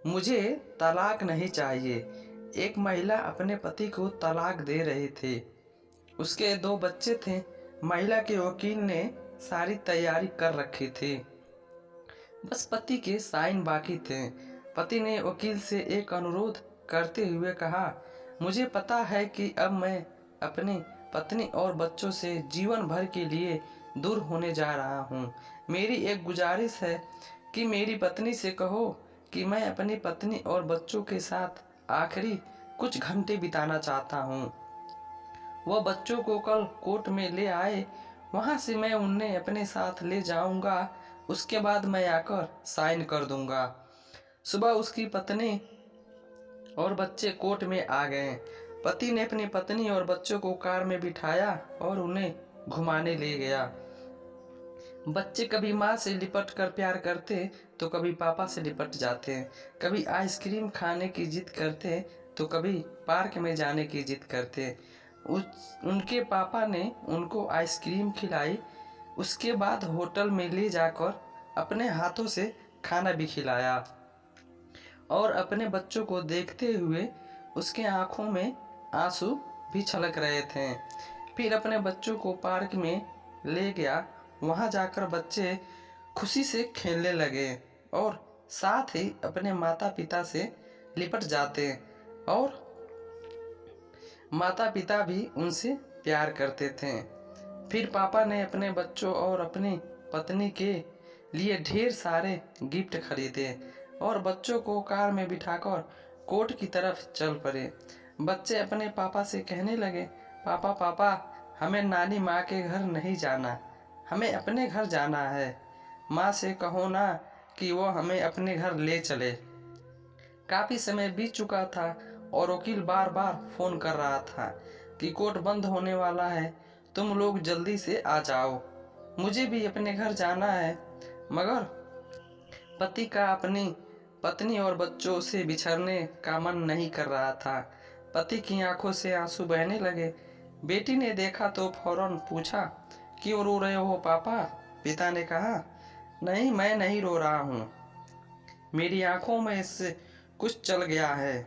मुझे तलाक नहीं चाहिए। एक महिला अपने पति को तलाक दे रही थी। उसके 2 बच्चे थे। महिला के वकील ने सारी तैयारी कर रखी थी, बस पति के साइन बाकी थे। पति ने वकील से एक अनुरोध करते हुए कहा, मुझे पता है कि अब मैं अपनी पत्नी और बच्चों से जीवन भर के लिए दूर होने जा रहा हूँ। मेरी एक गुजारिश है कि मेरी पत्नी से कहो कि मैं अपनी पत्नी और बच्चों के साथ आखिरी कुछ घंटे बिताना चाहता हूँ। वह बच्चों को कल कोर्ट में ले आए, वहाँ से मैं उन्हें अपने साथ ले जाऊंगा। उसके बाद मैं आकर साइन कर दूंगा। सुबह उसकी पत्नी और बच्चे कोर्ट में आ गए। पति ने अपनी पत्नी और बच्चों को कार में बिठाया और उन्हें घुमाने ले गया। बच्चे कभी माँ से लिपट कर प्यार करते तो कभी पापा से लिपट जाते, कभी आइसक्रीम खाने की जिद करते तो कभी पार्क में जाने की जिद करते। उनके पापा ने उनको आइसक्रीम खिलाई, उसके बाद होटल में ले जाकर अपने हाथों से खाना भी खिलाया और अपने बच्चों को देखते हुए उसके आंखों में आंसू भी छलक रहे थे। फिर अपने बच्चों को पार्क में ले गया। वहां जाकर बच्चे खुशी से खेलने लगे और साथ ही अपने माता पिता से लिपट जाते और माता पिता भी उनसे प्यार करते थे। फिर पापा ने अपने बच्चों और अपनी पत्नी के लिए ढेर सारे गिफ्ट खरीदे और बच्चों को कार में बिठाकर कोर्ट की तरफ चल पड़े। बच्चे अपने पापा से कहने लगे, पापा पापा, हमें नानी माँ के घर नहीं जाना, हमें अपने घर जाना है। माँ से कहो ना कि वो हमें अपने घर ले चले। काफ़ी समय बीत चुका था और वकील बार बार फ़ोन कर रहा था कि कोर्ट बंद होने वाला है, तुम लोग जल्दी से आ जाओ, मुझे भी अपने घर जाना है। मगर पति का अपनी पत्नी और बच्चों से बिछड़ने का मन नहीं कर रहा था। पति की आंखों से आंसू बहने लगे। बेटी ने देखा तो फौरन पूछा, क्यों रो रहे हो पापा? पिता ने कहा, नहीं, मैं नहीं रो रहा हूँ, मेरी आंखों में इससे कुछ चल गया है।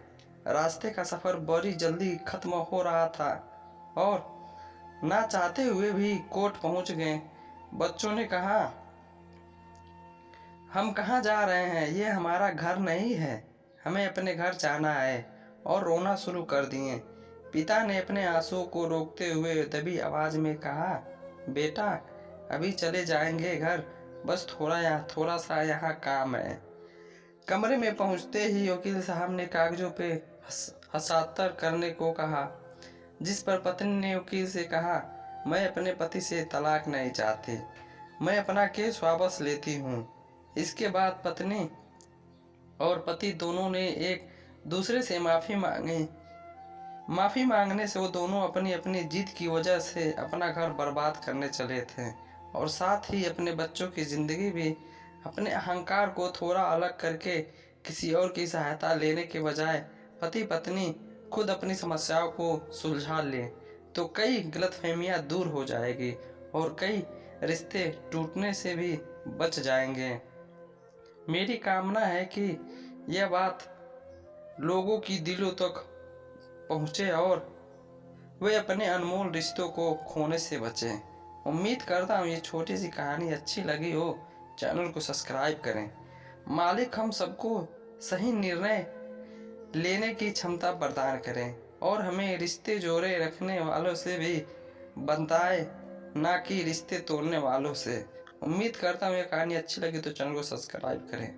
रास्ते का सफ़र बड़ी जल्दी खत्म हो रहा था और ना चाहते हुए भी कोर्ट पहुंच गए। बच्चों ने कहा, हम कहाँ जा रहे हैं? ये हमारा घर नहीं है, हमें अपने घर जाना है, और रोना शुरू कर दिए। पिता ने अपने आंसुओं को रोकते हुए दबी आवाज में कहा, बेटा, अभी चले जाएंगे घर, बस थोड़ा सा यहाँ काम है। कमरे में पहुंचते ही वकील साहब ने कागजों पे हस्ताक्षर करने को कहा, जिस पर पत्नी ने वकील से कहा, मैं अपने पति से तलाक नहीं चाहती, मैं अपना केस वापस लेती हूँ। इसके बाद पत्नी और पति दोनों ने एक दूसरे से माफ़ी मांगी। माफ़ी मांगने से वो दोनों अपनी अपनी जिद की वजह से अपना घर बर्बाद करने चले थे और साथ ही अपने बच्चों की ज़िंदगी भी। अपने अहंकार को थोड़ा अलग करके किसी और की सहायता लेने के बजाय पति पत्नी खुद अपनी समस्याओं को सुलझा लें तो कई गलतफहमियां दूर हो जाएगी और कई रिश्ते टूटने से भी बच जाएंगे। मेरी कामना है कि यह बात लोगों की दिलों तक पहुँचे और वे अपने अनमोल रिश्तों को खोने से बचें। उम्मीद करता हूँ ये छोटी सी कहानी अच्छी लगी हो। चैनल को सब्सक्राइब करें। मालिक हम सबको सही निर्णय लेने की क्षमता प्रदान करें और हमें रिश्ते जोड़े रखने वालों से भी बताए, ना कि रिश्ते तोड़ने वालों से। उम्मीद करता हूँ ये कहानी अच्छी लगी तो चैनल को सब्सक्राइब करें।